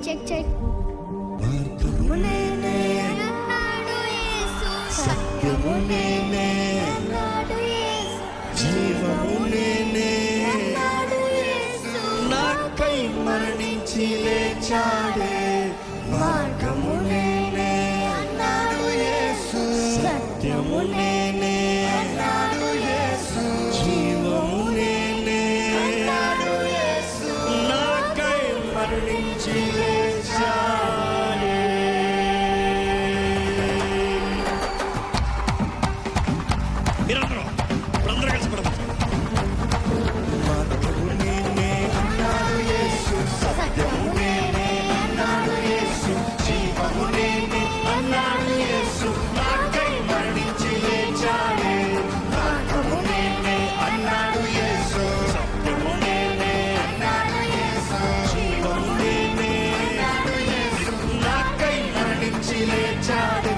Check check. మార్గము నేనే అన్నాడు యేసు, సత్యము నేనే అన్నాడు యేసు, జీవము నేనే అన్నాడు యేసు, నాకై మరణించి లేచాడే. మార్గము నేనే అన్నాడు యేసు, సత్యము నేనే అన్నాడు యేసు, జీవము నేనే అన్నాడు యేసు, నాకై మరణించి లేచాడే. మీరందరూ కలిసి పడదాం. మార్గము నేనే అన్నాడు యేసు, సత్యము నేనే అన్నాడు యేసు, జీవము నేనే అన్నాడు యేసు, నాకై మరణించి లేచాడే. మార్గము నేనే అన్నాడు యేసు, సత్యము నేనే అన్నాడు యేసు, జీవము నేనే అన్నాడు యేసు, నాకై మరణించి లేచాడే.